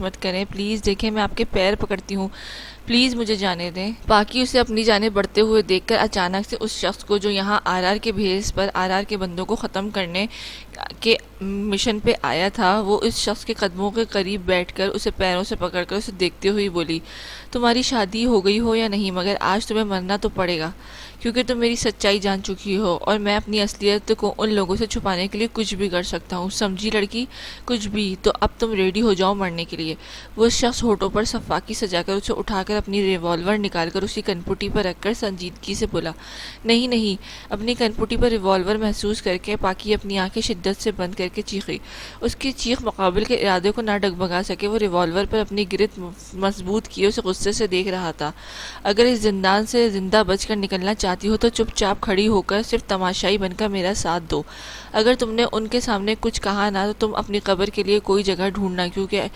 مت کریں، پلیز دیکھیں میں آپ کے پیر پکڑتی ہوں، پلیز مجھے جانے دیں۔ باقی اسے اپنی جانب بڑھتے ہوئے دیکھ کر اچانک سے اس شخص کو جو یہاں آر کے بھیس پر آر کے بندوں کو ختم کرنے کے مشن پہ آیا تھا، وہ اس شخص کے قدموں کے قریب بیٹھ کر اسے پیروں سے پکڑ کر اسے دیکھتے ہوئی بولی، تمہاری شادی ہو گئی ہو یا نہیں، مگر آج تمہیں مرنا تو پڑے گا، کیونکہ تم میری سچائی جان چکی ہو اور میں اپنی اصلیت کو ان لوگوں سے چھپانے کے لیے کچھ بھی کر سکتا ہوں، سمجھی لڑکی، کچھ بھی۔ تو اب تم ریڈی ہو جاؤ مرنے کے لیے۔ وہ شخص ہونٹوں پر صفاقی سجا کر اسے اٹھا کر اپنی ریوالور نکال کر اسی کنپٹی پر رکھ کر سنجیدگی سے بولا، نہیں نہیں۔ اپنی کنپٹی پر ریوالور محسوس کر کے پاکی اپنی آنکھیں شدت سے بند کر کے چیخی۔ اس کی چیخ مقابل کے ارادے کو نہ ڈگمگا سکے، وہ ریوالور پر اپنی گرفت مضبوط کیے اسے غصے سے دیکھ رہا تھا۔ اگر اس زندان سے زندہ بچ کر نکلنا چاہتی ہو تو چپ چاپ کھڑی ہو کر صرف تماشائی بن کر میرا ساتھ دو۔ اگر تم نے ان کے سامنے کچھ کہا نہ تو تم اپنی قبر کے لیے کوئی جگہ ڈھونڈنا، کیونکہ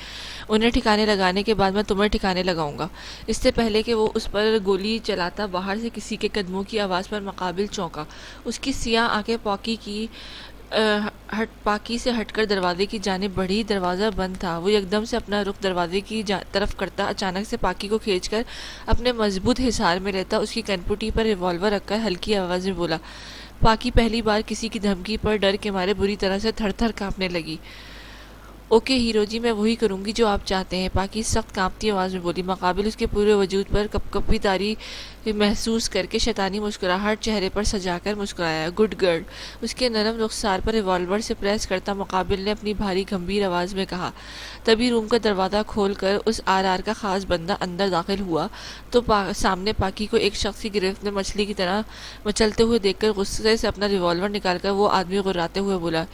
انہیں ٹھکانے لگانے کے بعد میں تمہیں ٹھکانے لگاؤں گا۔ اس سے پہلے کہ وہ اس پر گولی چلاتا باہر سے کسی کے قدموں کی آواز پر مقابل چونکا۔ اس کی سیاہ آنکھیں پاکی سے ہٹ کر دروازے کی جانب بڑھی۔ دروازہ بند تھا۔ وہ یکدم سے اپنا رخ دروازے کی طرف کرتا اچانک سے پاکی کو کھینچ کر اپنے مضبوط حصار میں لیتا اس کی کنپٹی پر ریوالور رکھ کر ہلکی آواز میں بولا۔ پاکی پہلی بار کسی کی دھمکی پر ڈر کے مارے بری طرح سے تھر تھر کانپنے لگی۔ اوکے ہیرو جی، میں وہی کروں گی جو آپ چاہتے ہیں، پاکی سخت کانپتی آواز میں بولی۔ مقابل اس کے پورے وجود پر کپ کپی تاری محسوس کر کے شیطانی مسکراہٹ چہرے پر سجا کر مسکرایا، گڈ گرل۔ اس کے نرم رخسار پر ریوالور سے پریس کرتا مقابل نے اپنی بھاری گمبھیر آواز میں کہا۔ تبھی روم کا دروازہ کھول کر اس آر کا خاص بندہ اندر داخل ہوا تو سامنے پاکی کو ایک شخص کی گرفت میں مچھلی کی طرح مچلتے ہوئے دیکھ کر غصے سے اپنا ریوالور نکال کر وہ آدمی غراتے ہوئے بولا،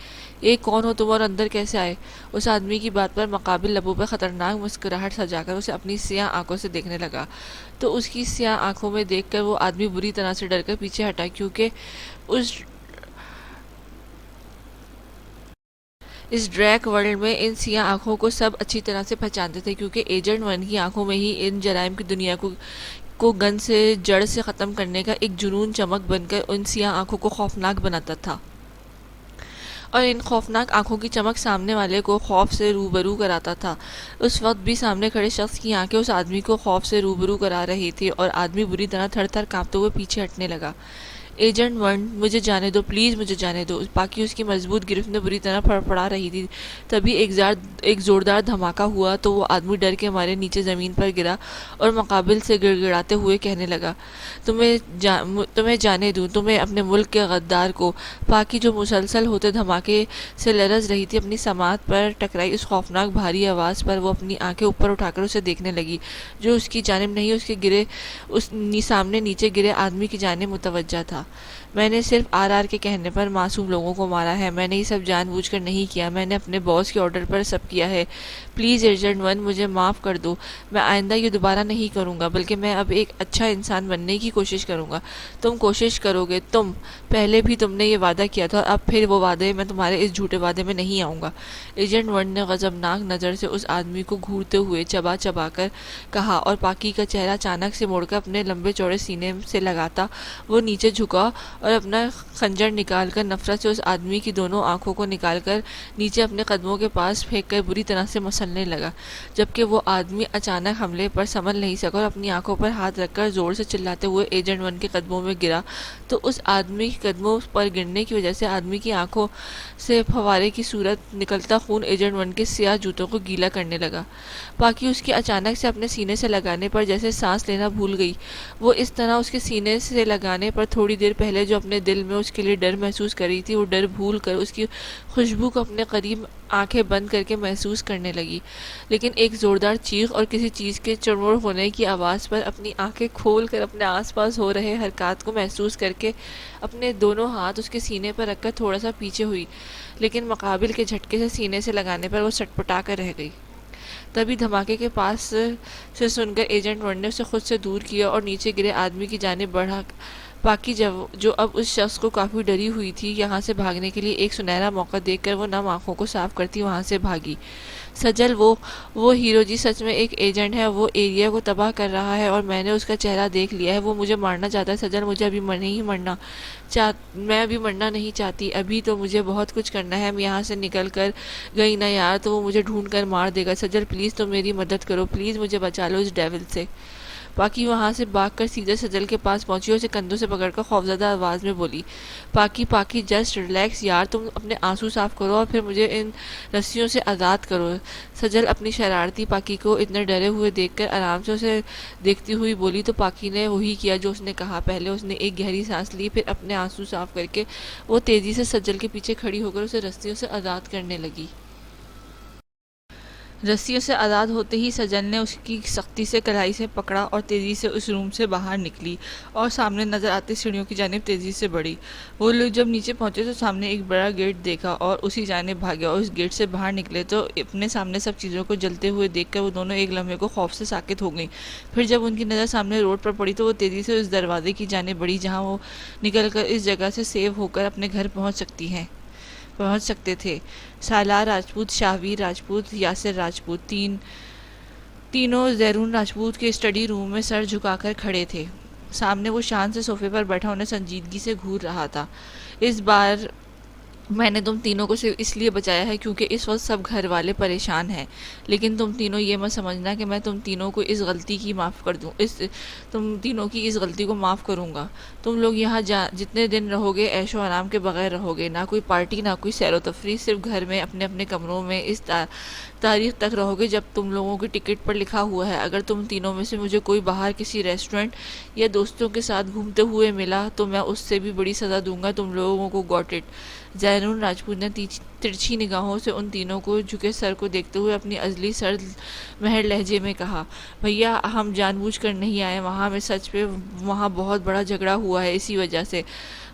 کون ہو تم اور اندر کیسے آئے؟ اس آدمی کی بات پر مقابل لبوں پر خطرناک مسکراہٹ سجا کر اسے اپنی سیاہ آنکھوں سے دیکھنے لگا تو اس کی سیاہ آنکھوں میں دیکھ کر وہ آدمی بری طرح سے ڈر کر پیچھے ہٹا، کیونکہ اس ڈریک ورلڈ میں ان سیاہ آنکھوں کو سب اچھی طرح سے پہچانتے تھے، کیونکہ ایجنٹ 1 کی آنکھوں میں ہی ان جرائم کی دنیا کو گن سے جڑ سے ختم کرنے کا ایک جنون چمک بن کر ان سیاہ آنکھوں کو خوفناک بناتا تھا، اور ان خوفناک آنکھوں کی چمک سامنے والے کو خوف سے روبرو کراتا تھا۔ اس وقت بھی سامنے کھڑے شخص کی آنکھیں اس آدمی کو خوف سے روبرو کرا رہی تھی اور آدمی بری طرح تھر تھر کانپتے ہوئے پیچھے ہٹنے لگا۔ ایجنٹ 1، مجھے جانے دو، پلیز مجھے جانے دو۔ باقی اس کی مضبوط گرفت میں بری طرح پڑپڑا رہی تھی۔ تبھی ایک زوردار دھماکہ ہوا تو وہ آدمی ڈر کے مارے نیچے زمین پر گرا اور مقابل سے گڑ گڑاتے ہوئے کہنے لگا، تمہیں جانے دوں، تمہیں اپنے ملک کے غدار کو۔ باقی جو مسلسل ہوتے دھماکے سے لرز رہی تھی، اپنی سماعت پر ٹکرائی اس خوفناک بھاری آواز پر وہ اپنی آنکھیں اوپر اٹھا کر اسے دیکھنے لگی، جو اس کی جانب نہیں اس سامنے نیچے گرے آدمی کی جانب متوجہ تھا۔ میں نے صرف آر کے کہنے پر معصوم لوگوں کو مارا ہے، میں نے یہ سب جان بوجھ کر نہیں کیا، میں نے اپنے باس کے آرڈر پر سب کیا ہے۔ پلیز ایجنٹ 1، مجھے معاف کر دو، میں آئندہ یہ دوبارہ نہیں کروں گا، بلکہ میں اب ایک اچھا انسان بننے کی کوشش کروں گا۔ تم کوشش کرو گے، پہلے بھی تم نے یہ وعدہ کیا تھا اور اب پھر وہ وعدے، میں تمہارے اس جھوٹے وعدے میں نہیں آؤں گا۔ ایجنٹ 1 نے غضبناک نظر سے اس آدمی کو گھورتے ہوئے چبا چبا کر کہا، اور پاکی کا چہرہ اچانک سے موڑ کر اپنے لمبے چوڑے سینے سے لگاتا وہ نیچے جھکا اور اپنا خنجر نکال کر نفرت سے اس آدمی کی دونوں آنکھوں کو نکال کر نیچے اپنے قدموں کے پاس پھینک کر بری طرح سے مسلنے لگا، جبکہ وہ آدمی اچانک حملے پر سنبھل نہیں سکا اور اپنی آنکھوں پر ہاتھ رکھ کر زور سے چلاتے ہوئے ایجنٹ 1 کے قدموں میں گرا تو اس آدمی کے قدموں پر گرنے کی وجہ سے آدمی کی آنکھوں سے فوارے کی صورت نکلتا خون ایجنٹ 1 کے سیاہ جوتوں کو گیلا کرنے لگا۔ باقی اس کی اچانک سے اپنے سینے سے لگانے پر جیسے سانس لینا بھول گئی۔ وہ اس طرح اس کے سینے سے لگانے پر تھوڑی دیر پہلے جو اپنے دل میں اس کے لیے ڈر محسوس کر رہی تھی، وہ ڈر بھول کر اس کی خوشبو کو اپنے قریب آنکھیں بند کر کے محسوس کرنے لگی، لیکن ایک زوردار چیخ اور کسی چیز کے چڑمڑ ہونے کی آواز پر اپنی آنکھیں کھول کر اپنے آس پاس ہو رہے حرکات کو محسوس کر کے اپنے دونوں ہاتھ اس کے سینے پر رکھ کر تھوڑا سا پیچھے ہوئی، لیکن مقابل کے جھٹکے سے سینے سے لگانے پر وہ سٹپٹا کر رہ گئی۔ تبھی دھماکے کے پاس سے سن کر ایجنٹ 1 نے اسے خود سے دور کیا اور نیچے گرے آدمی کی جانب بڑھا۔ باقی جو اب اس شخص کو کافی ڈری ہوئی تھی، یہاں سے بھاگنے کے لیے ایک سنہرا موقع دیکھ کر وہ نم آنکھوں کو صاف کرتی وہاں سے بھاگی۔ سجل وہ ہیرو جی سچ میں ایک ایجنٹ ہے، وہ ایریا کو تباہ کر رہا ہے اور میں نے اس کا چہرہ دیکھ لیا ہے، وہ مجھے مارنا چاہتا ہے۔ سجل مجھے ابھی نہیں مرنا میں ابھی مرنا نہیں چاہتی، ابھی تو مجھے بہت کچھ کرنا ہے، میں یہاں سے نکل کر گئی نا یار تو وہ مجھے ڈھونڈ کر مار دے گا۔ سجل پلیز تم میری مدد کرو، پلیز مجھے بچا لو اس ڈیول سے۔ پاکی وہاں سے بھاگ کر سیدھے سجل کے پاس پہنچی اور اسے کندھوں سے پکڑ کر خوفزدہ آواز میں بولی، پاکی جسٹ ریلیکس یار، تم اپنے آنسو صاف کرو اور پھر مجھے ان رسیوں سے آزاد کرو۔ سجل اپنی شرارتی پاکی کو اتنے ڈرے ہوئے دیکھ کر آرام سے اسے دیکھتی ہوئی بولی تو پاکی نے وہی کیا جو اس نے کہا۔ پہلے اس نے ایک گہری سانس لی، پھر اپنے آنسو صاف کر کے وہ تیزی سے سجل کے پیچھے کھڑی ہو کر اسے رسیوں سے آزاد کرنے لگی۔ رسیوں سے آزاد ہوتے ہی سجل نے اس کی سختی سے کلائی سے پکڑا اور تیزی سے اس روم سے باہر نکلی اور سامنے نظر آتی سیڑھیوں کی جانب تیزی سے بڑھی۔ وہ لوگ جب نیچے پہنچے تو سامنے ایک بڑا گیٹ دیکھا اور اسی جانب بھاگے اور اس گیٹ سے باہر نکلے تو اپنے سامنے سب چیزوں کو جلتے ہوئے دیکھ کر وہ دونوں ایک لمحے کو خوف سے ساکت ہو گئیں۔ پھر جب ان کی نظر سامنے روڈ پر پڑی تو وہ تیزی سے اس دروازے کی جانب بڑھی جہاں وہ نکل کر اس جگہ سے سیو ہو کر اپنے گھر پہنچ سکتے تھے۔ سالار راجپوت، شاہویر راجپوت، یاسر راجپوت تینوں زیرون راجپوت کے اسٹڈی روم میں سر جھکا کر کھڑے تھے۔ سامنے وہ شان سے صوفے پر بیٹھا انہیں سنجیدگی سے گھور رہا تھا۔ اس بار میں نے تم تینوں کو صرف اس لیے بچایا ہے کیونکہ اس وقت سب گھر والے پریشان ہیں، لیکن تم تینوں یہ مت سمجھنا کہ میں تم تینوں کو اس غلطی کو معاف کروں گا۔ تم لوگ یہاں جتنے دن رہو گے عیش و آرام کے بغیر رہو گے، نہ کوئی پارٹی نہ کوئی سیر و تفریح، صرف گھر میں اپنے اپنے کمروں میں اس تاریخ تک رہو گے جب تم لوگوں کی ٹکٹ پر لکھا ہوا ہے۔ اگر تم تینوں میں سے مجھے کوئی باہر کسی ریسٹورنٹ یا دوستوں کے ساتھ گھومتے ہوئے ملا تو میں اس سے بھی بڑی سزا دوں گا تم لوگوں کو، گاٹ اٹ؟ زیرون راجپوت نے ترچھی نگاہوں سے ان تینوں کو جھکے سر کو دیکھتے ہوئے اپنی ازلی سرد مہر لہجے میں کہا، بھیا ہم جان بوجھ کر نہیں آئے وہاں، میں سچ پہ وہاں بہت بڑا جھگڑا ہوا ہے، اسی وجہ سے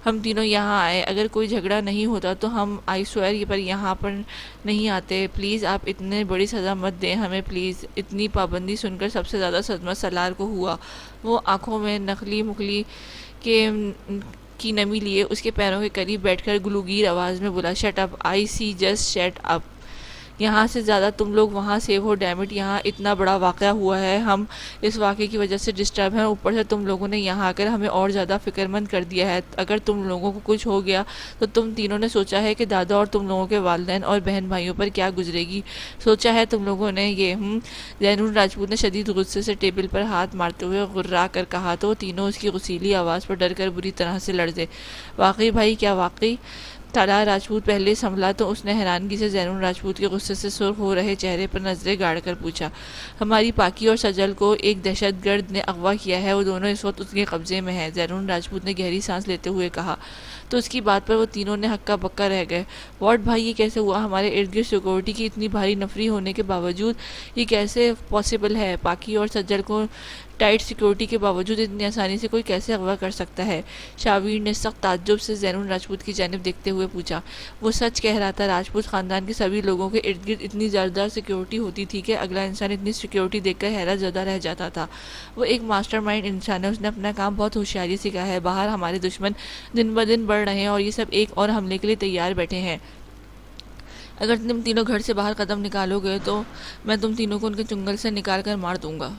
ہم تینوں یہاں آئے۔ اگر کوئی جھگڑا نہیں ہوتا تو ہم آئی سوئر پر یہاں پر نہیں آتے۔ پلیز آپ اتنے بڑی سزا مت دیں ہمیں پلیز۔ اتنی پابندی سن کر سب سے زیادہ صدمہ سالار کو ہوا۔ وہ آنکھوں میں نقلی مکلی کی نمی لیے اس کے پیروں کے قریب بیٹھ کر گلوگیر آواز میں بولا، شٹ اپ آئی سی، جسٹ شٹ اپ، یہاں سے زیادہ تم لوگ وہاں سیو ہو، ڈیم اٹ، یہاں اتنا بڑا واقعہ ہوا ہے، ہم اس واقعے کی وجہ سے ڈسٹرب ہیں، اوپر سے تم لوگوں نے یہاں آ کر ہمیں اور زیادہ فکر مند کر دیا ہے۔ اگر تم لوگوں کو کچھ ہو گیا تو تم تینوں نے سوچا ہے کہ دادا اور تم لوگوں کے والدین اور بہن بھائیوں پر کیا گزرے گی؟ سوچا ہے تم لوگوں نے یہ زینون راجپوت نے شدید غصے سے ٹیبل پر ہاتھ مارتے ہوئے غرا کر کہا تو تینوں اس کی غصیلی آواز پر ڈر کر بری طرح سے لرزے۔ واقعی بھائی، کیا واقعی؟ سالار راجپوت پہلے سنبھلا تو اس نے حیرانگی سے زینون راجپوت کے غصے سے سرخ ہو رہے چہرے پر نظریں گاڑ کر پوچھا، ہماری پاکی اور سجل کو ایک دہشت گرد نے اغوا کیا ہے، وہ دونوں اس وقت اس کے قبضے میں ہیں۔ زینون راجپوت نے گہری سانس لیتے ہوئے کہا تو اس کی بات پر وہ تینوں نے ہکا بکا رہ گئے۔ واٹ بھائی، یہ کیسے ہوا؟ ہمارے ارد گرد سیکورٹی کی اتنی بھاری نفری ہونے کے باوجود یہ کیسے پاسبل ہے؟ پاکی اور سجل کو ٹائٹ سیکورٹی کے باوجود اتنی آسانی سے کوئی کیسے اغوا کر سکتا ہے؟ شاویر نے سخت تعجب سے زینون راجپوت کی جانب دیکھتے ہوئے پوچھا۔ وہ سچ کہہ رہا تھا، راجپوت خاندان کے سبھی لوگوں کے ارد گرد اتنی زیادہ سیکورٹی ہوتی تھی کہ اگلا انسان اتنی سیکورٹی دیکھ کر حیرت زدہ رہ جاتا تھا۔ وہ ایک ماسٹر مائنڈ انسان ہے، اس نے اپنا کام بہت ہوشیاری سے کیا ہے۔ باہر ہمارے دشمن دن بدن بڑھ رہے ہیں اور یہ سب ایک اور حملے کے لیے تیار بیٹھے ہیں۔ اگر تم تینوں گھر سے باہر قدم نکالو گے تو میں تم تینوں کو ان کے چنگل سے نکال کر مار دوں گا۔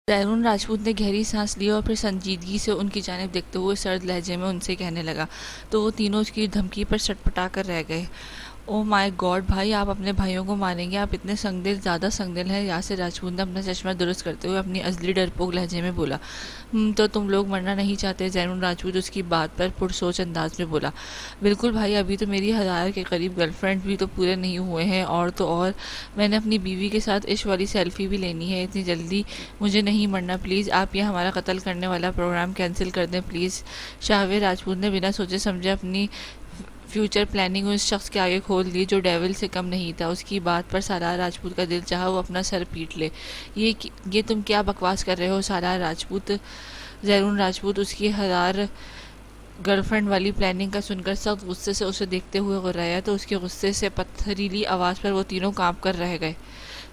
زینون راجپوت نے گہری سانس لی اور پھر سنجیدگی سے ان کی جانب دیکھتے ہوئے سرد لہجے میں ان سے کہنے لگا تو وہ تینوں اس کی دھمکی پر سٹپٹا کر رہ گئے۔ او مائی گاڈ بھائی، آپ اپنے بھائیوں کو ماریں گے؟ آپ اتنے زیادہ سنگ دل ہیں؟ یاسر راجپوت نے اپنا چشمہ درست کرتے ہوئے اپنی ازلی ڈرپوک لہجے میں بولا۔ تو تم لوگ مرنا نہیں چاہتے؟ زینون راجپوت اس کی بات پر پرسوچ انداز میں بولا۔ بالکل بھائی، ابھی تو میری 1000 کے قریب گرل فرینڈ بھی تو پورے نہیں ہوئے ہیں، اور تو اور میں نے اپنی بیوی کے ساتھ عشق والی سیلفی بھی لینی ہے، اتنی جلدی مجھے نہیں مرنا، پلیز آپ یہ ہمارا قتل کرنے والا پروگرام کینسل کر دیں پلیز۔ شاہویر راجپوت نے بنا سوچے سمجھے اپنی فیوچر پلاننگ اس شخص کے آگے کھول دی جو ڈیول سے کم نہیں تھا۔ اس کی بات پر سالار راجپوت کا دل چاہا وہ اپنا سر پیٹ لے۔ یہ تم کیا بکواس کر رہے ہو سالار راجپوت؟ زیرون راجپوت اس کی 1000 گرل فرینڈ والی پلاننگ کا سن کر سخت غصے سے اسے دیکھتے ہوئے غرایا تو اس کے غصے سے پتھریلی آواز پر وہ تینوں کانپ کر رہ گئے۔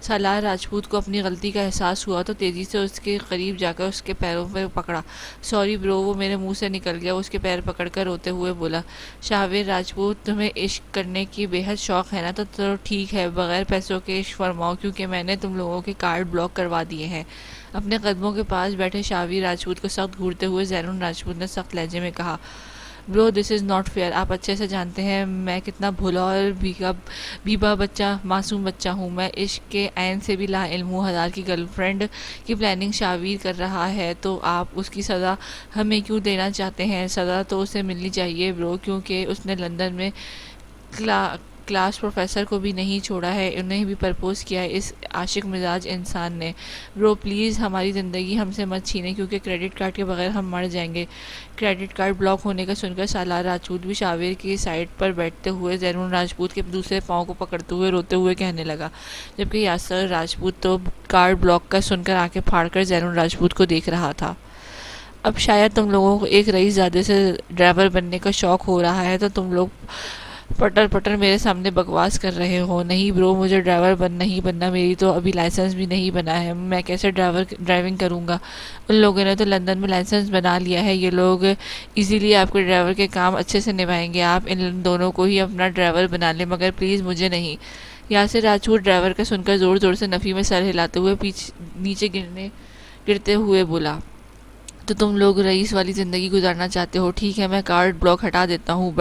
سالار راجپوت کو اپنی غلطی کا احساس ہوا تو تیزی سے اس کے قریب جا کر اس کے پیروں پر پکڑا۔ سوری برو، وہ میرے منہ سے نکل گیا، اس کے پیر پکڑ کر روتے ہوئے بولا۔ شاہویر راجپوت، تمہیں عشق کرنے کی بے حد شوق ہے نا، تو ٹھیک ہے، بغیر پیسوں کے عشق فرماؤ، کیونکہ میں نے تم لوگوں کے کارڈ بلاک کروا دیے ہیں۔ اپنے قدموں کے پاس بیٹھے شاہویر راجپوت کو سخت گھورتے ہوئے زینون راجپوت نے سخت لہجے میں کہا، برو دس از ناٹ فیئر۔ آپ اچھے سے جانتے ہیں میں کتنا بھولا اور بیبا بچہ، معصوم بچہ ہوں۔ میں عشق کے عین سے بھی لا علم ہوں۔ ہزار کی گرل فرینڈ کی پلاننگ شاویر کر رہا ہے تو آپ اس کی سزا ہمیں کیوں دینا چاہتے ہیں؟ سزا تو اسے ملنی چاہیے برو، کیونکہ اس نے لندن میں کلاس پروفیسر کو بھی نہیں چھوڑا ہے، انہیں بھی پرپوز کیا ہے اس عاشق مزاج انسان نے۔ برو پلیز ہماری زندگی ہم سے مت چھینیں، کیونکہ کریڈٹ کارڈ کے بغیر ہم مر جائیں گے۔ کریڈٹ کارڈ بلاک ہونے کا سن کر سالار راجپوت بھی شاویر کی سائڈ پر بیٹھتے ہوئے زینون راجپوت کے دوسرے پاؤں کو پکڑتے ہوئے روتے ہوئے کہنے لگا، جبکہ یاسر راجپوت تو کارڈ بلاک کا سن کر آنکھیں پھاڑ کر زینون راجپوت کو دیکھ رہا تھا۔ اب شاید تم لوگوں کو ایک رئیس زادے سے ڈرائیور بننے کا شوق ہو رہا ہے تو تم لوگ پٹر پٹر میرے سامنے بکواس کر رہے ہو۔ نہیں برو، مجھے ڈرائیور نہیں بننا، میری تو ابھی لائسنس بھی نہیں بنا ہے، میں کیسے ڈرائیونگ کروں گا؟ ان لوگوں نے تو لندن میں لائسنس بنا لیا ہے، یہ لوگ ایزیلی آپ کے ڈرائیور کے کام اچھے سے نبھائیں گے۔ آپ ان دونوں کو ہی اپنا ڈرائیور بنا لیں، مگر پلیز مجھے نہیں۔ یاسر راجپوت ڈرائیور کا سن کر زور زور سے نفی میں سر ہلاتے ہوئے نیچے گرتے ہوئے بولا، تو تم لوگ رئیس والی زندگی گزارنا چاہتے ہو، ٹھیک ہے، میں کارڈ بلاک ہٹا دیتا ہوں،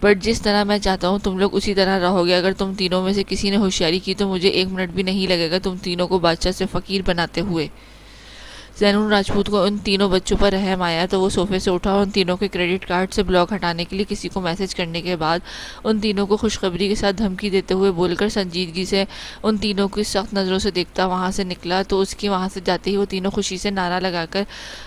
بٹ جس طرح میں چاہتا ہوں تم لوگ اسی طرح رہو گے۔ اگر تم تینوں میں سے کسی نے ہوشیاری کی تو مجھے ایک منٹ بھی نہیں لگے گا تم تینوں کو بادشاہ سے فقیر بناتے ہوئے۔ زینون راجپوت کو ان تینوں بچوں پر رحم آیا تو وہ صوفے سے اٹھا اور ان تینوں کے کریڈٹ کارڈ سے بلاک ہٹانے کے لیے کسی کو میسج کرنے کے بعد ان تینوں کو خوشخبری کے ساتھ دھمکی دیتے ہوئے بول کر سنجیدگی سے ان تینوں کی سخت نظروں سے دیکھتا وہاں سے نکلا تو اس کی وہاں سے جاتے ہی وہ تینوں خوشی سے نعرہ لگا کر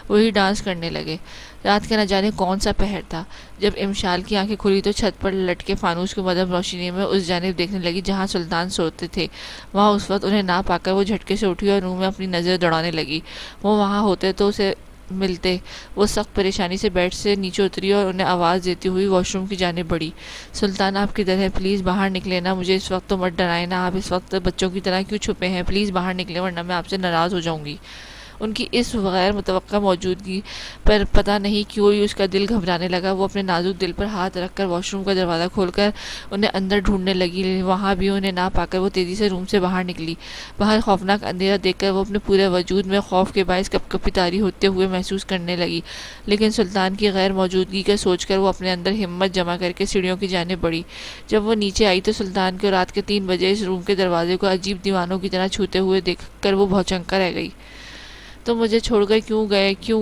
وہی ڈانس کرنے لگے۔ رات کا نہ جانے کون سا پہر تھا، جب امشال کی آنکھیں کھلی تو چھت پر لٹکے فانوس کی مدھم روشنی میں اس جانب دیکھنے لگی جہاں سلطان سوتے تھے۔ وہاں اس وقت انہیں نہ پا کر وہ جھٹکے سے اٹھی اور روم میں اپنی نظر دوڑانے لگی۔ وہ وہاں ہوتے تو اسے ملتے۔ وہ سخت پریشانی سے بیڈ سے نیچے اتری اور انہیں آواز دیتی ہوئی واش روم کی جانب بڑھی۔ سلطان آپ کدھر ہیں؟ پلیز باہر نکلیں نا، مجھے اس وقت تو مت ڈرائیں نا، آپ اس وقت بچوں کی طرح کیوں چھپے ہیں؟ پلیز باہر نکلیں ورنہ میں آپ سے ناراض ہو جاؤں گی۔ ان کی اس غیر متوقع موجودگی پر پتہ نہیں کیوں ہی اس کا دل گھبرانے لگا۔ وہ اپنے نازک دل پر ہاتھ رکھ کر واش روم کا دروازہ کھول کر انہیں اندر ڈھونڈنے لگی۔ وہاں بھی انہیں نہ پا کر وہ تیزی سے روم سے باہر نکلی۔ باہر خوفناک اندھیرا دیکھ کر وہ اپنے پورے وجود میں خوف کے باعث کپ کپی طاری ہوتے ہوئے محسوس کرنے لگی، لیکن سلطان کی غیر موجودگی کا سوچ کر وہ اپنے اندر ہمت جمع کر کے سیڑھیوں کی جانب بڑھی۔ جب وہ نیچے آئی تو سلطان کو رات کے 3 بجے اس روم کے دروازے کو عجیب دیوانوں کی طرح چھوتے ہوئے دیکھ کر وہ بھونچنکا رہ گئی۔ تم مجھے چھوڑ کر کیوں گئے؟ کیوں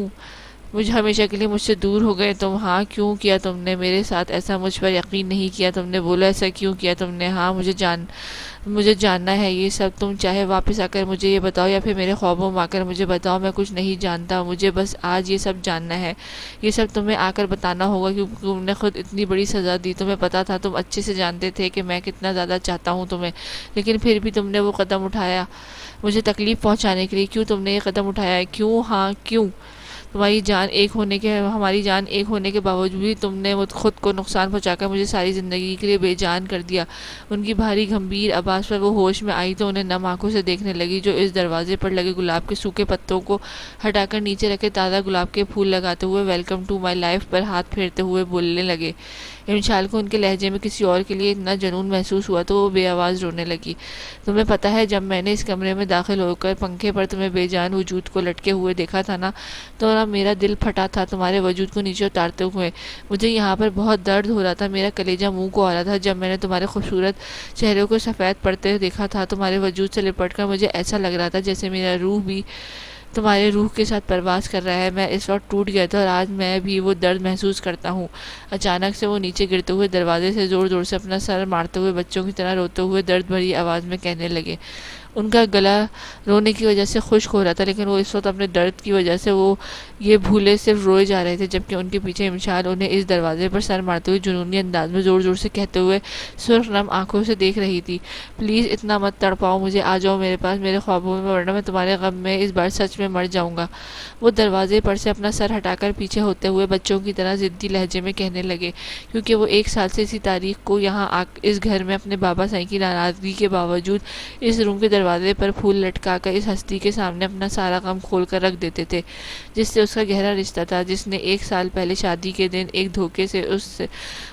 مجھے ہمیشہ کے لیے مجھ سے دور ہو گئے تم؟ ہاں کیوں کیا تم نے میرے ساتھ ایسا؟ مجھ پر یقین نہیں کیا تم نے؟ بولو ایسا کیوں کیا تم نے؟ ہاں مجھے جاننا ہے یہ سب۔ تم چاہے واپس آ کر مجھے یہ بتاؤ یا پھر میرے خوابوں میں آ کر مجھے بتاؤ، میں کچھ نہیں جانتا، مجھے بس آج یہ سب جاننا ہے۔ یہ سب تمہیں آ کر بتانا ہوگا کیونکہ تم نے خود اتنی بڑی سزا دی۔ تمہیں پتا تھا، تم اچھے سے جانتے تھے کہ میں کتنا زیادہ چاہتا ہوں تمہیں، لیکن پھر بھی تم نے وہ قدم اٹھایا مجھے تکلیف پہنچانے کے لیے۔ کیوں تم نے یہ قدم اٹھایا ہے؟ کیوں؟ ہاں کیوں؟ ہماری جان ایک ہونے کے باوجود بھی تم نے خود کو نقصان پہنچا کر مجھے ساری زندگی کے لیے بے جان کر دیا۔ ان کی بھاری گمبھیر آواز پر وہ ہوش میں آئی تو انہیں نم آنکھوں سے دیکھنے لگی جو اس دروازے پر لگے گلاب کے سوکھے پتوں کو ہٹا کر نیچے رکھے تازہ گلاب کے پھول لگاتے ہوئے ویلکم ٹو مائی لائف پر ہاتھ پھیرتے ہوئے بولنے لگے۔ امشال کو ان کے لہجے میں کسی اور کے لیے اتنا جنون محسوس ہوا تو وہ بے آواز رونے لگی۔ تمہیں پتہ ہے جب میں نے اس کمرے میں داخل ہو کر پنکھے پر تمہیں بے جان وجود کو لٹکے ہوئے دیکھا تھا نا، تو میرا دل پھٹا تھا تمہارے وجود کو نیچے اتارتے ہوئے۔ مجھے یہاں پر بہت درد ہو رہا تھا، میرا کلیجہ منہ کو آ رہا تھا جب میں نے تمہارے خوبصورت چہرے کو سفید پڑتے دیکھا تھا۔ تمہارے وجود سے لپٹ کر مجھے ایسا لگ رہا تھا جیسے میرا روح بھی تمہارے روح کے ساتھ پرواز کر رہا ہے۔ میں اس وقت ٹوٹ گیا تھا اور آج میں بھی وہ درد محسوس کرتا ہوں۔ اچانک سے وہ نیچے گرتے ہوئے دروازے سے زور زور سے اپنا سر مارتے ہوئے بچوں کی طرح روتے ہوئے درد بھری آواز میں کہنے لگے۔ ان کا گلا رونے کی وجہ سے خشک ہو رہا تھا، لیکن وہ اس وقت اپنے درد کی وجہ سے وہ یہ بھولے صرف روئے جا رہے تھے، جبکہ ان کے پیچھے امشال انہیں اس دروازے پر سر مارتے ہوئے جنونی انداز میں زور زور سے کہتے ہوئے سرخ نم آنکھوں سے دیکھ رہی تھی، پلیز اتنا مت تڑپاؤ مجھے، آ جاؤ میرے پاس میرے خوابوں میں، ورنہ میں تمہارے غم میں اس بار سچ میں مر جاؤں گا۔ وہ دروازے پر سے اپنا سر ہٹا کر پیچھے ہوتے ہوئے بچوں کی طرح ضدی لہجے میں کہنے لگے، کیونکہ وہ 1 سال سے اسی تاریخ کو یہاں اس گھر میں اپنے بابا سائیں کی ناراضگی کے باوجود اس روم کے دروازے پر پھول لٹکا کر اس ہستی کے سامنے اپنا سارا غم کھول کر رکھ دیتے تھے، جس سے اس کا گہرا رشتہ تھا، جس نے 1 سال پہلے شادی کے دن ایک دھوکے سے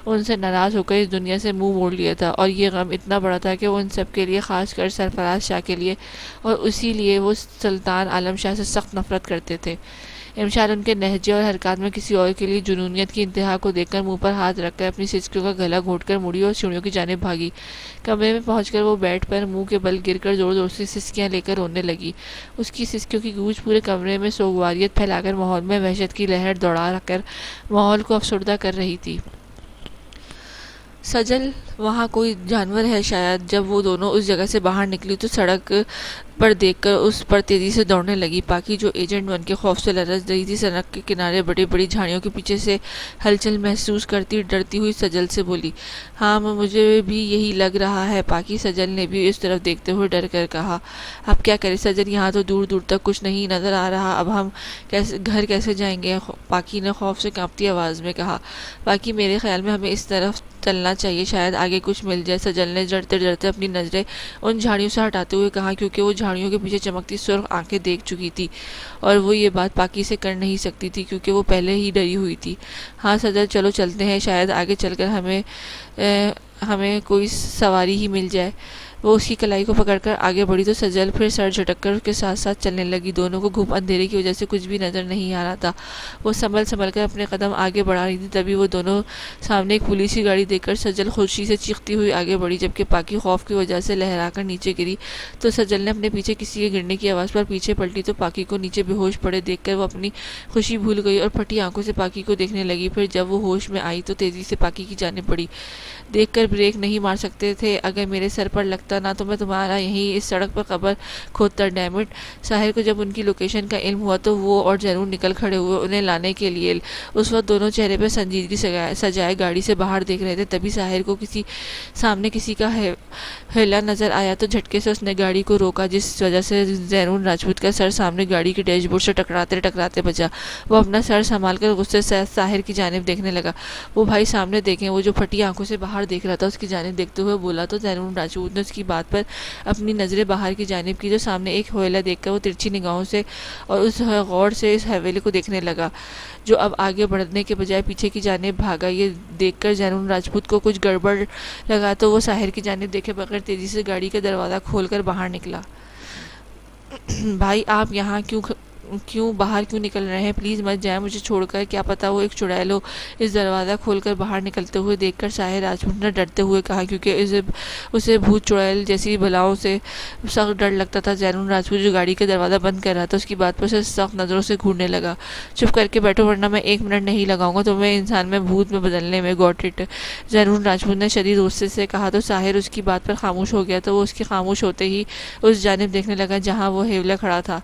ان سے ناراض ہو کر اس دنیا سے منہ موڑ لیا تھا۔ اور یہ غم اتنا بڑا تھا کہ وہ ان سب کے لیے، خاص کر سرفراز شاہ کے لیے، اور اسی لیے وہ سلطان عالم شاہ سے سخت نفرت کرتے تھے۔ امشال ان کے لہجے اور حرکات میں کسی اور کے لیے جنونیت کی انتہا کو دیکھ کر منہ پر ہاتھ رکھ کر اپنی سسکیوں کا گلا گھونٹ کر مڑی اور سیڑھیوں کی جانب بھاگی۔ کمرے میں پہنچ کر وہ بیڈ پر منہ کے بل گر کر زور زور سے سسکیاں لے کر رونے لگی۔ اس کی سسکیوں کی گونج پورے کمرے میں سوگواریت پھیلا کر ماحول میں وحشت کی لہر دوڑا کر ماحول کو افسردہ کر رہی تھی۔ سجل، وہاں کوئی جانور ہے شاید۔ جب وہ دونوں اس جگہ سے باہر نکلی تو سڑک پر دیکھ کر اس پر تیزی سے دوڑنے لگی۔ پاکی، جو ایجنٹ 1 کے خوف سے لرز رہی تھی، سڑک کے کنارے بڑی بڑی جھاڑیوں کے پیچھے سے ہلچل محسوس کرتی ڈرتی ہوئی سجل سے بولی۔ ہاں، مجھے بھی یہی لگ رہا ہے پاکی، سجل نے بھی اس طرف دیکھتے ہوئے ڈر کر کہا۔ اب کیا کریں سجل، یہاں تو دور دور تک کچھ نہیں نظر آ رہا، اب ہم گھر کیسے جائیں گے؟ پاکی نے خوف سے کانپتی آواز میں کہا۔ پاکی، میرے خیال میں ہمیں اس طرف چلنا چاہیے، شاید آگے کچھ مل جائے، سجل نے ڈرتے ڈرتے اپنی نظریں ان جھاڑیوں سے ہٹاتے ہوئے کہا، کیونکہ وہ جھاڑیوں کے پیچھے چمکتی سرخ آنکھیں دیکھ چکی تھی اور وہ یہ بات پاکی سے کر نہیں سکتی تھی کیونکہ وہ پہلے ہی ڈری ہوئی تھی۔ ہاں سجل، چلو چلتے ہیں، شاید آگے چل کر ہمیں کوئی سواری ہی مل جائے۔ وہ اس کی کلائی کو پکڑ کر آگے بڑھی تو سجل پھر سر جھٹک کر اس کے ساتھ ساتھ چلنے لگی۔ دونوں کو گھپ اندھیرے کی وجہ سے کچھ بھی نظر نہیں آ رہا تھا۔ وہ سنبھل کر اپنے قدم آگے بڑھا رہی تھی، تبھی وہ دونوں سامنے ایک پولیس کی گاڑی دیکھ کر سجل خوشی سے چیختی ہوئی آگے بڑھی، جبکہ پاکی خوف کی وجہ سے لہرا کر نیچے گری تو سجل نے اپنے پیچھے کسی کے گرنے کی آواز پر پیچھے پلٹی تو پاکی کو نیچے بے ہوش پڑے دیکھ کر وہ اپنی خوشی بھول گئی اور پھٹی آنکھوں سے پاکی کو دیکھنے لگی۔ پھر جب وہ ہوش میں آئی تو تیزی سے پاکی کی جانب بڑھی۔ دیکھ کر بریک نہیں مار سکتے تھے؟ اگر میرے سر پر لگتا نہ تو میں تمہارا یہیں اس سڑک پر قبر کھودتا، ڈیم اٹ۔ ساحر کو جب ان کی لوکیشن کا علم ہوا تو وہ اور جنون نکل کھڑے ہوئے انہیں لانے کے لیے۔ اس وقت دونوں چہرے پر سنجیدگی سجائے گاڑی سے باہر دیکھ رہے تھے، تبھی ساحر کو سامنے کسی کا ہیلا نظر آیا تو جھٹکے سے اس نے گاڑی کو روکا، جس وجہ سے زینون راجپوت کا سر سامنے گاڑی کے ڈیش بورڈ سے ٹکراتے بچا۔ وہ اپنا سر سنبھال کر غصے سے ساحر کی جانب دیکھنے لگا۔ وہ بھائی سامنے دیکھیں، وہ جو پھٹی آنکھوں سے باہر دیکھ رہا تھا اس کی جانب دیکھتے ہوئے بولا تو زینون راجپوت نے اس کی بات پر اپنی نظریں باہر کی جانب کی، جو سامنے ایک حویلہ دیکھ کر وہ ترچھی نگاہوں سے اور اس غور سے اس حویلے کو دیکھنے لگا، جو اب آگے بڑھنے کے بجائے پیچھے کی جانب بھاگا۔ یہ دیکھ کر زینون راجپوت کو کچھ گڑبڑ لگا تو وہ ساحر کی جانب دیکھے بغیر تیزی سے گاڑی کا دروازہ کھول کر باہر نکلا۔ بھائی آپ یہاں باہر کیوں نکل رہے ہیں؟ پلیز مت جائیں مجھے چھوڑ کر، کیا پتا وہ ایک چڑیل ہو۔ اس دروازہ کھول کر باہر نکلتے ہوئے دیکھ کر ساحر راجپوت نے ڈرتے ہوئے کہا، کیونکہ اسے بھوت چڑیل جیسی بلاؤں سے سخت ڈر لگتا تھا۔ زینون راجپوت جو گاڑی کا دروازہ بند کر رہا تھا اس کی بات پر اسے سخت نظروں سے گھورنے لگا۔ چپ کر کے بیٹھو ورنہ میں 1 منٹ نہیں لگاؤں گا تمہیں انسان میں بھوت میں بدلنے میں، گاٹ اٹ؟ زینون راجپوت نے شدید غصے سے کہا تو ساحر اس کی بات پر خاموش ہو گیا تو وہ اس کے خاموش ہوتے ہی اس جانب دیکھنے لگا جہاں وہ حویلہ کھڑا تھا۔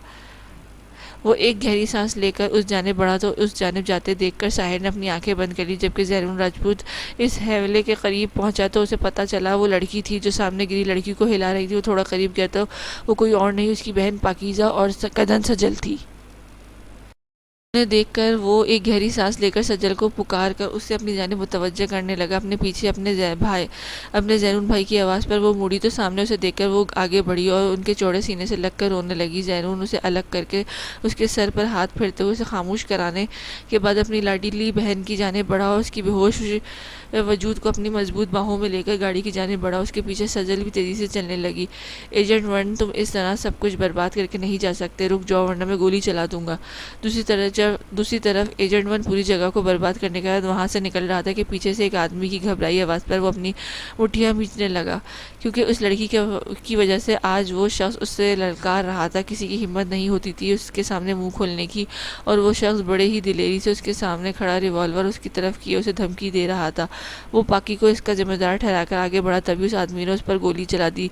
وہ ایک گہری سانس لے کر اس جانب بڑھا تو اس جانب جاتے دیکھ کر ساحر نے اپنی آنکھیں بند کر لی۔ جبکہ زینون راجپوت اس حویلے کے قریب پہنچا تو اسے پتہ چلا وہ لڑکی تھی جو سامنے گری لڑکی کو ہلا رہی تھی۔ وہ تھوڑا قریب گیا تو وہ کوئی اور نہیں اس کی بہن پاکیزہ اور کدن سجل تھی۔ انہیں دیکھ کر وہ ایک گہری سانس لے کر سجل کو پکار کر اسے اپنی جانب متوجہ کرنے لگا۔ اپنے پیچھے اپنے زینون بھائی کی آواز پر وہ مڑی تو سامنے اسے دیکھ کر وہ آگے بڑھی اور ان کے چوڑے سینے سے لگ کر رونے لگی۔ زینون اسے الگ کر کے اس کے سر پر ہاتھ پھیرتے ہوئے اسے خاموش کرانے کے بعد اپنی لاڈلی بہن کی جانب بڑھا اور اس کی بے ہوش وجود کو اپنی مضبوط باہوں میں لے کر گاڑی کی جانب بڑھا۔ اس کے پیچھے سجل بھی تیزی سے چلنے لگی۔ ایجنٹ 1، تم اس طرح سب کچھ برباد کر کے نہیں جا سکتے، رک جاؤ ورنہ میں گولی چلا دوں گا۔ دوسری طرف ایجنٹ 1 پوری جگہ کو برباد کرنے کے بعد وہاں سے نکل رہا تھا کہ پیچھے سے ایک آدمی کی گھبرائی آواز پر وہ اپنی مٹھیاں بھینچنے لگا، کیونکہ اس لڑکی کی وجہ سے آج وہ شخص اس سے للکار رہا تھا۔ کسی کی ہمت نہیں ہوتی تھی اس کے سامنے منہ کھولنے کی، اور وہ شخص بڑے ہی دلیری سے اس کے سامنے کھڑا ریوالور اس کی طرف کیے اسے دھمکی دے رہا تھا۔ وہ پاکی کو اس کا ذمہ دار ٹھہرا کر آگے بڑھا، تبھی اس آدمی نے اس پر گولی چلا دی،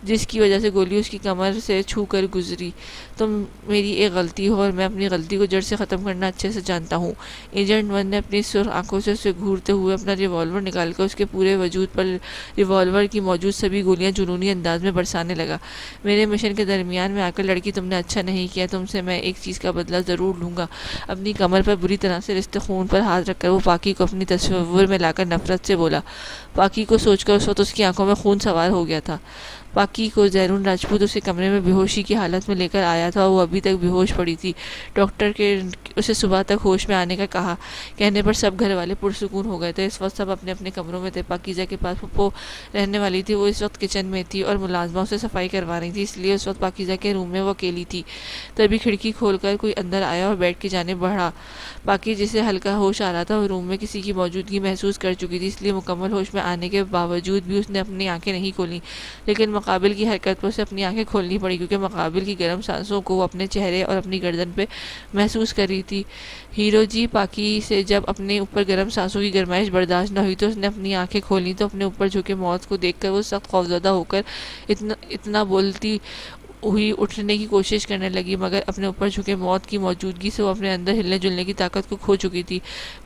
جس کی وجہ سے گولی اس کی کمر سے چھو کر گزری۔ تم میری ایک غلطی ہو اور میں اپنی غلطی کو جڑ سے ختم کرنا اچھے سے جانتا ہوں۔ ایجنٹ 1 نے اپنی سرخ آنکھوں سے اسے گھورتے ہوئے اپنا ریوالور نکال کر اس کے پورے وجود پر ریوالور کی موجود سبھی گولیاں جنونی انداز میں برسانے لگا۔ میرے مشن کے درمیان میں آ کر لڑکی تم نے اچھا نہیں کیا، تم سے میں ایک چیز کا بدلہ ضرور لوں گا۔ اپنی کمر پر بری طرح سے رشتے خون پر ہاتھ رکھ کر وہ پاکی کو اپنی تصور میں لا کر نفرت سے بولا۔ پاکی کو سوچ کر اس وقت اس کی آنکھوں میں خون سوار ہو گیا تھا۔ باقی کو زہرون راجپوت اسے کمرے میں بے ہوشی کی حالت میں لے کر آیا تھا اور وہ ابھی تک بے ہوش پڑی تھی۔ ڈاکٹر کے اسے صبح تک ہوش میں آنے کا کہنے پر سب گھر والے پرسکون ہو گئے تھے۔ اس وقت سب اپنے اپنے کمروں میں تھے۔ پاکیزہ کے پاس پھپھو رہنے والی تھی، وہ اس وقت کچن میں تھی اور ملازمہ اسے صفائی کروا رہی تھی، اس لیے اس وقت پاکیزہ کے روم میں وہ اکیلی تھی۔ تبھی کھڑکی کھول کر کوئی اندر آیا اور بیڈ کی جانب بڑھا۔ باقی جسے ہلکا ہوش آ رہا تھا وہ روم میں کسی کی موجودگی محسوس کر چکی تھی، اس لیے مکمل ہوش میں آنے کے باوجود بھی اس نے اپنی آنکھیں نہیں کھولیں، لیکن مقابل کی حرکت پر اسے اپنی آنکھیں کھولنی پڑی کیونکہ مقابل کی گرم سانسوں کو وہ اپنے چہرے اور اپنی گردن پہ محسوس کر رہی تھی۔ ہیرو جی پاکی سے جب اپنے اوپر گرم سانسوں کی گرمائش برداشت نہ ہوئی تو اس نے اپنی آنکھیں کھولیں تو اپنے اوپر جھکے موت کو دیکھ کر وہ سخت خوفزدہ ہو کر اتنا بولتی ہوئی اٹھنے کی کوشش کرنے لگی، مگر اپنے اوپر جھکے موت کی موجودگی سے وہ اپنے اندر ہلنے جلنے کی طاقت کو کھو چکی تھی۔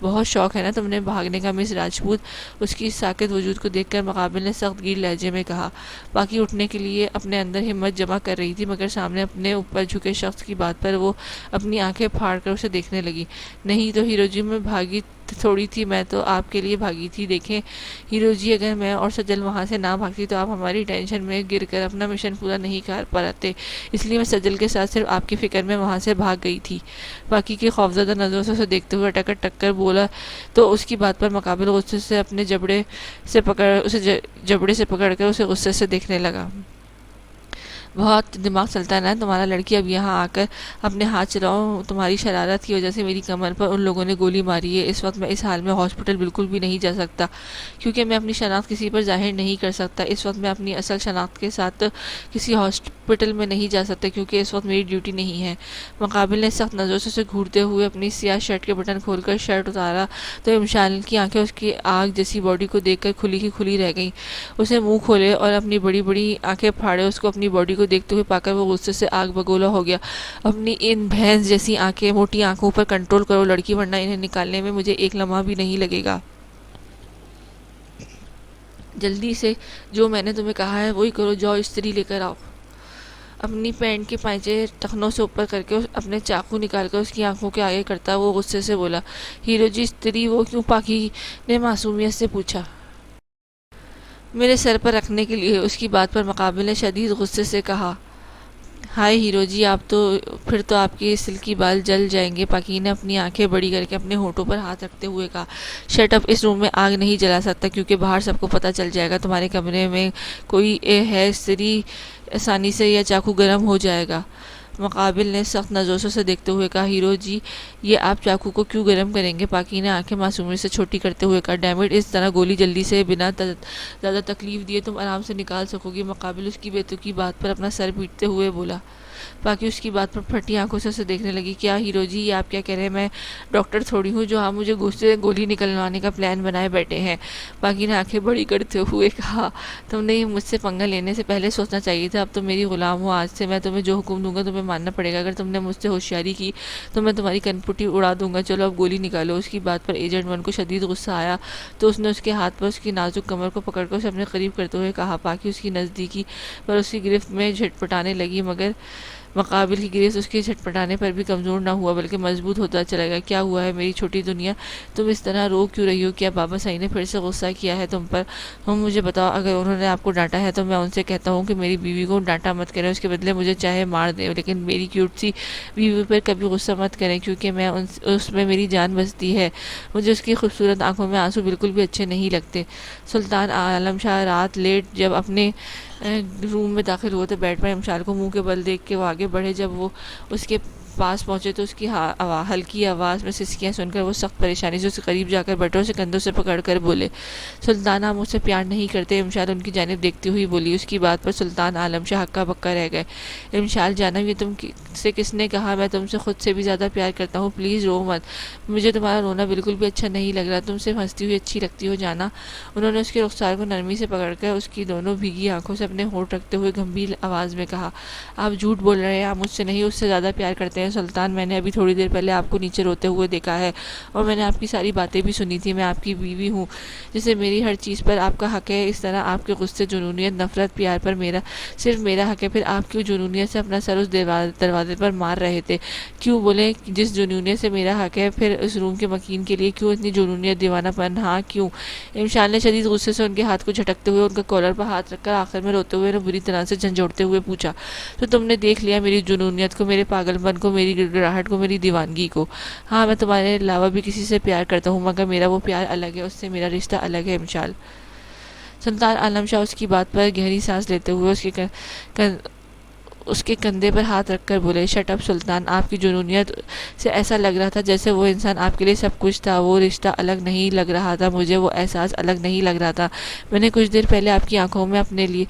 بہت شوق ہے نا تم نے بھاگنے کا مس راجپوت، اس کی ساکت وجود کو دیکھ کر مقابل نے سخت گیر لہجے میں کہا۔ باقی اٹھنے کے لیے اپنے اندر ہمت جمع کر رہی تھی، مگر سامنے اپنے اوپر جھکے شخص کی بات پر وہ اپنی آنکھیں پھاڑ کر اسے دیکھنے لگی۔ نہیں تو ہیرو جی، میں بھاگی تھوڑی تھی، میں تو آپ کے لیے بھاگی تھی۔ دیکھیں ہیرو جی، اگر میں اور سجل وہاں سے نہ بھاگتی تو آپ ہماری ٹینشن میں گر کر اپنا مشن پورا نہیں کر پاتے، اس لیے میں سجل کے ساتھ صرف آپ کی فکر میں وہاں سے بھاگ گئی تھی۔ باقی کی خوفزدہ نظروں سے اسے دیکھتے ہوئے ٹکر ٹکر بولا تو اس کی بات پر مقابل غصے سے اپنے جبڑے سے پکڑ کر اسے غصے سے دیکھنے لگا۔ بہت دماغ چلتا ہے نا تمہارا لڑکی، اب یہاں آ کر اپنے ہاتھ چلاؤ، تمہاری شرارت کی وجہ سے میری کمر پر ان لوگوں نے گولی ماری ہے۔ اس وقت میں اس حال میں ہاسپٹل بالکل بھی نہیں جا سکتا کیونکہ میں اپنی شناخت کسی پر ظاہر نہیں کر سکتا۔ اس وقت میں اپنی اصل شناخت کے ساتھ کسی ہاسپٹل میں نہیں جا سکتا کیونکہ اس وقت میری ڈیوٹی نہیں ہے۔ مقابل نے سخت نظروں سے اسے گھورتے ہوئے اپنی سیاہ شرٹ کے بٹن کھول کر شرٹ اتارا تو امشال کی آنکھیں اس کی آگ جیسی باڈی کو دیکھ کر کھلی کی کھلی رہ گئیں۔ اسے منہ کھولے اور اپنی بڑی بڑی آنکھیں پھاڑے اس کو اپنی باڈی کو دیکھتے ہوئے پا کر وہ غصے سے آگ بگولا ہو گیا۔ اپنی ان بھینس جیسی آنکھیں، موٹی آنکھوں پر کنٹرول کرو لڑکی، ورنہ انہیں نکالنے میں مجھے ایک لمحہ بھی نہیں لگے گا۔ جلدی سے جو میں نے تمہیں کہا ہے وہی کرو، جاؤ استری لے کر آؤ۔ اپنی پینٹ کے پائچے ٹخنوں سے اوپر کر کے اپنے چاقو نکال کر اس کی آنکھوں کے آگے کرتا وہ غصے سے بولا۔ ہیرو جی، استری وہ کیوں؟ پاکی نے معصومیت سے پوچھا۔ میرے سر پر رکھنے کے لیے، اس کی بات پر مقابل نے شدید غصے سے کہا۔ ہائے ہیرو جی، پھر تو آپ کے سلکی بال جل جائیں گے، پاکی نے اپنی آنکھیں بڑی کر کے اپنے ہونٹوں پر ہاتھ رکھتے ہوئے کہا۔ شٹ اپ، اس روم میں آگ نہیں جلا سکتا کیونکہ باہر سب کو پتہ چل جائے گا تمہارے کمرے میں کوئی ہے، استری آسانی سے یا چاقو گرم ہو جائے گا۔ مقابل نے سخت نظروں سے اسے دیکھتے ہوئے کہا۔ ہیرو جی، یہ آپ چاقو کو کیوں گرم کریں گے؟ پاکی نے آنکھیں معصومیت سے چھوٹی کرتے ہوئے کہا۔ ڈیم اٹ، اس طرح گولی جلدی سے بنا زیادہ تکلیف دیے تم آرام سے نکال سکو گی۔ مقابل اس کی بے تکی بات پر اپنا سر پیٹتے ہوئے بولا۔ باقی اس کی بات پر پھٹی آنکھوں سے اسے دیکھنے لگی۔ کیا ہیرو جی، یہ آپ کیا کہہ رہے ہیں؟ میں ڈاکٹر تھوڑی ہوں جو آپ مجھے گولی نکلوانے کا پلان بنائے بیٹھے ہیں۔ باقی نے آنکھیں بڑی کرتے ہوئے کہا۔ تم نے مجھ سے پنگا لینے سے پہلے سوچنا چاہیے تھا، اب تم میری غلام ہو، آج سے میں تمہیں جو حکم دوں گا تمہیں ماننا پڑے گا۔ اگر تم نے مجھ سے ہوشیاری کی تو میں تمہاری کنپٹی اڑا دوں گا۔ چلو اب گولی نکالو۔ اس کی بات پر ایجنٹ 1 کو شدید غصہ آیا تو اس نے اس کے ہاتھ پر اس کی نازک کمر کو پکڑ کر اسے اپنے قریب کرتے ہوئے کہا۔ باقی اس کی نزدیکی پر اس کی گرفت میں جھٹپٹانے لگی، مگر مقابل کی گرفت اس کے جھٹپٹانے پر بھی کمزور نہ ہوا بلکہ مضبوط ہوتا چلا گیا۔ کیا ہوا ہے میری چھوٹی دنیا، تم اس طرح رو کیوں رہی ہو؟ کیا بابا صاحب نے پھر سے غصہ کیا ہے تم پر؟ تم مجھے بتاؤ، اگر انہوں نے آپ کو ڈانٹا ہے تو میں ان سے کہتا ہوں کہ میری بیوی کو ڈانٹا مت کریں، اس کے بدلے مجھے چاہے مار دیں، لیکن میری کیوٹ سی بیوی پر کبھی غصہ مت کریں کیونکہ اس میں میری جان بستی ہے۔ مجھے اس کی خوبصورت آنکھوں میں آنسو بالکل بھی اچھے نہیں لگتے۔ سلطان عالم شاہ رات لیٹ جب اپنے روم میں داخل ہوئے تو بیڈ پر امشال کو منہ کے بل دیکھ کے وہ آگے بڑھے۔ جب وہ اس کے پاس پہنچے تو اس کی ہلکی آواز میں سسکیاں سن کر وہ سخت پریشانی سے اس کے قریب جا کر بیٹھے اور اسے کندھوں سے پکڑ کر بولے۔ سلطان، آپ مجھ سے پیار نہیں کرتے؟ امشال ان کی جانب دیکھتی ہوئی بولی۔ اس کی بات پر سلطان عالم شاہ ہکا بکا رہ گئے۔ امشال جانم، یہ تم سے کس نے کہا؟ میں تم سے خود سے بھی زیادہ پیار کرتا ہوں، پلیز رو مت۔ مجھے تمہارا رونا بالکل بھی اچھا نہیں لگ رہا، تم صرف ہنستی ہوئی اچھی لگتی ہو جانا۔ انہوں نے اس کے رخسار کو نرمی سے پکڑ کر اس کی دونوں بھیگی آنکھوں سے اپنے ہونٹ رکھتے ہوئے گمبھیر آواز میں کہا۔ آپ جھوٹ بول رہے ہیں، آپ مجھ سے نہیں اس سے زیادہ پیار کرتے ہیں۔ ہیں سلطان، میں نے ابھی تھوڑی دیر پہلے آپ کو نیچے روتے ہوئے دیکھا ہے اور میں نے آپ کی ساری باتیں بھی سنی تھی. میں آپ کی بیوی ہوں جسے میری ہر چیز پر آپ کا حق ہے. اس طرح آپ کے غصے، جنونیت، نفرت، پیار پر صرف میرا حق ہے. پھر آپ کیوں جنونیت سے اپنا سر اس دروازے پر مار رہے تھے؟ کیوں بولے جس جنونیت سے میرا حق ہے پھر اس روم کے مکین کے لیے کیوں اتنی جنونیت، دیوانہ پن؟ ہاں کیوں؟ امشال نے شدید غصے سے ان کے ہاتھ کو جھٹکتے ہوئے ان کا کالر پر ہاتھ رکھ کر آخر میں روتے ہوئے بری طرح سے جھنجھوڑتے ہوئے پوچھا، تو تم نے دیکھ لیا میری جنونیت کو، میرے پاگل پن کو، میری گڑگڑاہٹ کو، میری دیوانگی کو؟ ہاں، میں تمہارے علاوہ بھی کسی سے پیار کرتا ہوں، مگر میرا وہ پیار الگ ہے، اس سے میرا رشتہ الگ ہے امشال. سلطان عالم شاہ اس کی بات پر گہری سانس لیتے ہوئے اس کے کندھے پر ہاتھ رکھ کر بولے، شٹ اپ سلطان. آپ کی جنونیت سے ایسا لگ رہا تھا جیسے وہ انسان آپ کے لیے سب کچھ تھا. وہ رشتہ الگ نہیں لگ رہا تھا مجھے، وہ احساس الگ نہیں لگ رہا تھا. میں نے کچھ دیر پہلے آپ کی آنکھوں میں اپنے لیے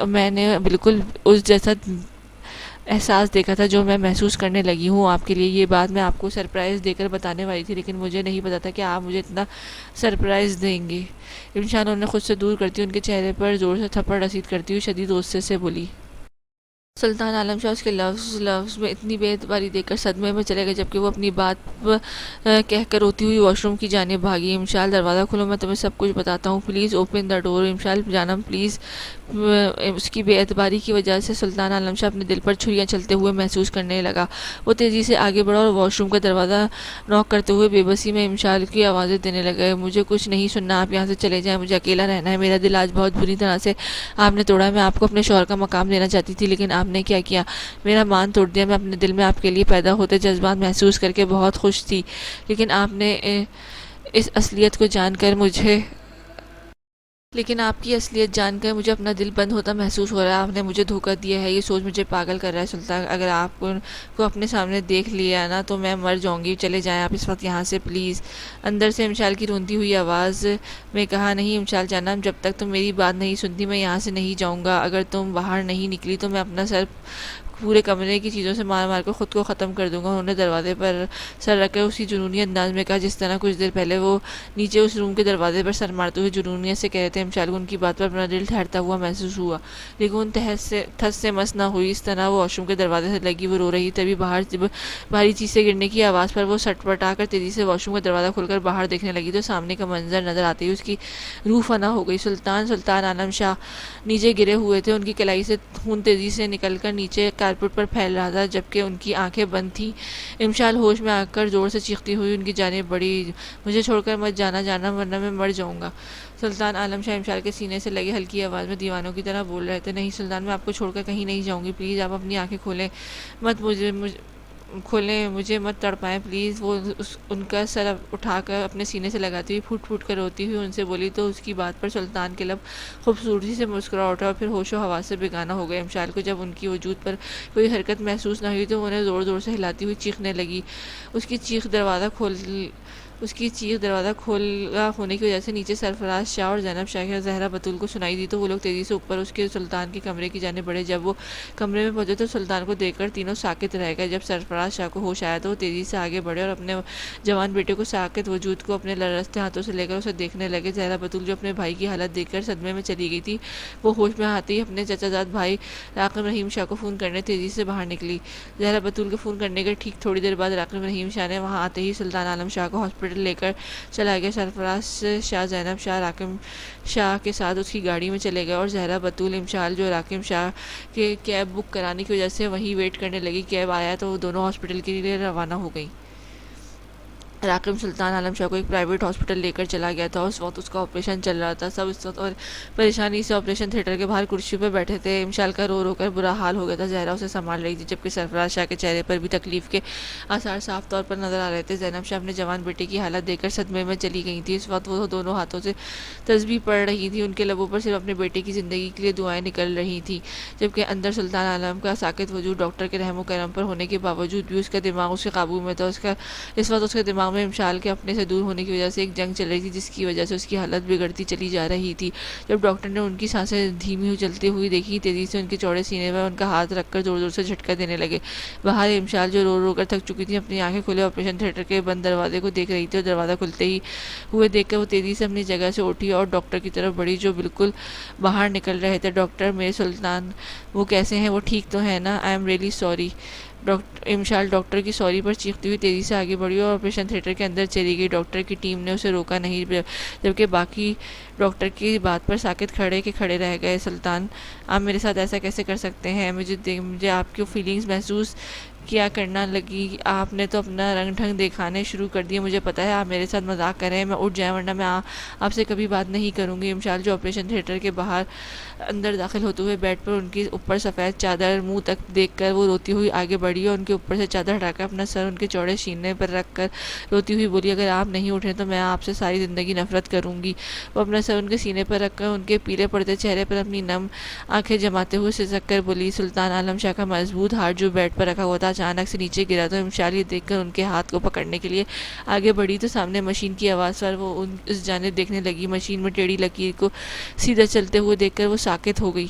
میں نے بالکل اس جیسا احساس دیکھا تھا جو میں محسوس کرنے لگی ہوں آپ کے لیے. یہ بات میں آپ کو سرپرائز دے کر بتانے والی تھی، لیکن مجھے نہیں پتا تھا کہ آپ مجھے اتنا سرپرائز دیں گے. امشان انہیں خود سے دور کرتی ان کے چہرے پر زور سے تھپڑ رسید کرتی ہوئی شدید غصے سے بولی. سلطان عالم شاہ اس کے لفظ میں اتنی بے اعتباری دیکھ کر صدمے میں چلے گئے، جبکہ وہ اپنی بات کہہ کر روتی ہوئی واش روم کی جانب بھاگی. امشال دروازہ کھولو، میں تمہیں سب کچھ بتاتا ہوں، please open the door. Amshal جانم پلیز. اس کی بے اعتباری کی وجہ سے سلطان عالم شاہ اپنے دل پر چھریاں چلتے ہوئے محسوس کرنے لگا. وہ تیزی سے آگے بڑھا اور واش روم کا دروازہ نوک کرتے ہوئے بے بسی میں امشال کی آوازیں دینے لگا، مجھے کچھ نہیں سننا، آپ یہاں سے چلے جائیں، مجھے اکیلا رہنا ہے. میرا دل آج بہت بری طرح سے آپ نے توڑا. میں آپ کو اپنے شوہر کا مقام دینا چاہتی تھی، لیکن آپ نے کیا کیا؟ میرا مان توڑ دیا. میں اپنے دل میں آپ کے لیے پیدا ہوتے جذبات محسوس کر کے بہت خوش تھی، لیکن آپ نے اس اصلیت کو جان کر لیکن آپ کی اصلیت جان کر مجھے اپنا دل بند ہوتا محسوس ہو رہا ہے. آپ نے مجھے دھوکہ دیا ہے، یہ سوچ مجھے پاگل کر رہا ہے سلطان. اگر آپ کو اپنے سامنے دیکھ لیا نا تو میں مر جاؤں گی. چلے جائیں آپ اس وقت یہاں سے پلیز. اندر سے امشال کی رونتی ہوئی آواز میں کہا، نہیں امشال جانم، جب تک تم میری بات نہیں سنتی میں یہاں سے نہیں جاؤں گا. اگر تم باہر نہیں نکلی تو میں اپنا سر پورے کمرے کی چیزوں سے مار مار کر خود کو ختم کر دوں گا. انہوں نے دروازے پر سر رکھ کر اسی جنونی انداز میں کہا جس طرح کچھ دیر پہلے وہ نیچے اس روم کے دروازے پر سر مارتے ہوئے جنونیت سے کہہ رہے تھے. امشال کو ان کی بات پر اپنا دل ٹھہرتا ہوا محسوس ہوا، لیکن ان تھس سے مس نہ ہوئی. اس طرح وہ واش روم کے دروازے سے لگی وہ رو رہی. تبھی باہر بھاری چیز سے گرنے کی آواز پر وہ سٹ پٹا کر تیزی سے واش روم کا دروازہ کھول کر باہر دیکھنے لگی تو سامنے کا منظر نظر آتے ہی اس کی روح فنا ہو گئی. سلطان عالم شاہ نیچے گرے ہوئے تھے. ان کی کلائی سے خون تیزی سے نکل کر نیچے کارپیٹ پر پھیل رہا تھا، جبکہ ان کی آنکھیں بند تھیں. امشال ہوش میں آ کر زور سے چیختی ہوئی ان کی جانب بڑھی، مجھے چھوڑ کر مت جانا ورنہ میں مر جاؤں گا. سلطان عالم شاہ امشال کے سینے سے لگے ہلکی آواز میں دیوانوں کی طرح بول رہے تھے، نہیں سلطان، میں آپ کو چھوڑ کر کہیں نہیں جاؤں گی. پلیز آپ اپنی آنکھیں مجھے مت تڑپائیں پلیز. وہ ان کا سر اٹھا کر اپنے سینے سے لگاتی ہوئی پھوٹ پھوٹ کر روتی ہوئی ان سے بولی تو اس کی بات پر سلطان کے لب خوبصورتی سے مسکرا اٹھا اور پھر ہوش و حواس سے بیگانہ ہو گئے. امشال کو جب ان کی وجود پر کوئی حرکت محسوس نہ ہوئی تو انہیں زور زور سے ہلاتی ہوئی چیخنے لگی. اس کی چیخ دروازہ کھولا ہونے کی وجہ سے نیچے سرفراز شاہ اور زینب شاہ اور زہرا بتول کو سنائی دی تو وہ لوگ تیزی سے اوپر اس کے سلطان کے کمرے کی جانب بڑھے. جب وہ کمرے میں پہنچے تو سلطان کو دیکھ کر تینوں ساکت رہ گئے. جب سرفراز شاہ کو ہوش آیا تو وہ تیزی سے آگے بڑھے اور اپنے جوان بیٹے کو ساکت وجود کو اپنے لرزتے ہاتھوں سے لے کر اسے دیکھنے لگے. زہرا بتول جو اپنے بھائی کی حالت دیکھ کر صدمے میں چلی گئی تھی، وہ ہوش میں آتے ہی اپنے چچا زاد بھائی راقم رحیم شاہ کو فون کرنے تیزی سے باہر نکلی. زہرا بتول کے فون کرنے کے ٹھیک تھوڑی دیر بعد راقم رحیم شاہ نے وہاں آتے ہی سلطان عالم شاہ کو ہاسپٹل لے کر چلا گیا. سرفراز شاہ زینب شاہ راقم شاہ کے ساتھ اس کی گاڑی میں چلے گئے اور زہرا بتول امشال جو راقم شاہ کے کیب بک کرانے کی وجہ سے وہیں ویٹ کرنے لگی. کیب آیا تو وہ دونوں ہاسپٹل کے لیے روانہ ہو گئی. راقم سلطان عالم شاہ کو ایک پرائیویٹ ہاسپٹل لے کر چلا گیا تھا. اس وقت اس کا آپریشن چل رہا تھا. سب اس وقت اور پریشانی سے آپریشن تھیٹر کے باہر کرسی پہ بیٹھے تھے. امشال کا رو رو کر برا حال ہو گیا تھا. زہرا اسے سنبھال رہی تھی جبکہ سرفراز شاہ کے چہرے پر بھی تکلیف کے آثار صاف طور پر نظر آ رہے تھے. زینب شاہ اپنے جوان بیٹے کی حالت دیکھ کر صدمے میں چلی گئی تھی. اس وقت وہ دونوں ہاتھوں سے تسبیح پڑھ رہی تھی. ان کے لبوں پر صرف اپنے بیٹے کی زندگی کے لیے دعائیں نکل رہی تھیں، جبکہ اندر سلطان عالم کا ساکت وجود ڈاکٹر کے رحم و کرم پر ہونے کے باوجود بھی اس کا دماغ اس کے قابو میں تھا. اس وقت اس کے دماغ میں امشال کے اپنے سے دور ہونے کی وجہ سے ایک جنگ چل رہی تھی جس کی وجہ سے اس کی حالت بگڑتی چلی جا رہی تھی. جب ڈاکٹر نے ان کی سانسیں دھیمی چلتی ہوئی دیکھی، تیزی سے ان کے چوڑے سینے پر ان کا ہاتھ رکھ کر زور زور سے جھٹکا دینے لگے. باہر امشال جو رو رو کر تھک چکی تھی اپنی آنکھیں کھولے آپریشن تھیٹر کے بند دروازے کو دیکھ رہی تھی اور دروازہ کھلتے ہی ہوئے دیکھ کر وہ تیزی سے اپنی جگہ سے اٹھی اور ڈاکٹر کی طرف بڑھی جو بالکل باہر نکل رہے تھے. ڈاکٹر، میرے سلطان وہ کیسے ہیں؟ وہ ٹھیک تو ہے نا؟ I am really sorry. Amshal doctor کی سوری پر چیختی ہوئی تیزی سے آگے بڑھی اور آپریشن تھیٹر کے اندر چلی گئی۔ ڈاکٹر کی ٹیم نے اسے روکا نہیں، جبکہ باقی ڈاکٹر کی بات پر ساکت کھڑے رہ گئے۔ سلطان، آپ میرے ساتھ ایسا کیسے کر سکتے ہیں؟ مجھے آپ کی فیلنگز محسوس کیا کرنا لگی۔ آپ نے تو اپنا رنگ ڈھنگ دکھانے شروع کر دیے۔ مجھے پتا ہے آپ میرے ساتھ مذاق کر رہے ہیں۔ میں اٹھ جائیں ورنہ میں آپ سے کبھی بات نہیں کروں گی۔ امشال، جو آپریشن تھیٹر کے باہر اندر داخل ہوتے ہوئے بیڈ پر ان کی اوپر سفید چادر منہ تک دیکھ کر وہ روتی ہوئی آگے بڑھی اور ان کے اوپر سے چادر ہٹا کر اپنا سر ان کے چوڑے سینے پر رکھ کر روتی ہوئی بولی، اگر آپ نہیں اٹھے تو میں آپ سے ساری زندگی نفرت کروں گی۔ وہ اپنا سر ان کے سینے پر رکھ کر ان کے پیلے پڑتے چہرے پر اپنی نم آنکھیں جماتے ہوئے سسک کر بولی۔ سلطان عالم شاہ کا مضبوط ہاتھ جو بیڈ پر رکھا ہوا تھا اچانک سے نیچے گرا تو امشال یہ دیکھ کر ان کے ہاتھ کو پکڑنے کے لیے آگے بڑھی تو سامنے مشین کی آواز پر وہ اس جانب دیکھنے لگی۔ مشین میں ٹیڑھی لکیر کو سیدھا چلتے ہوئے دیکھ کر وہ ساکت ہو گئی۔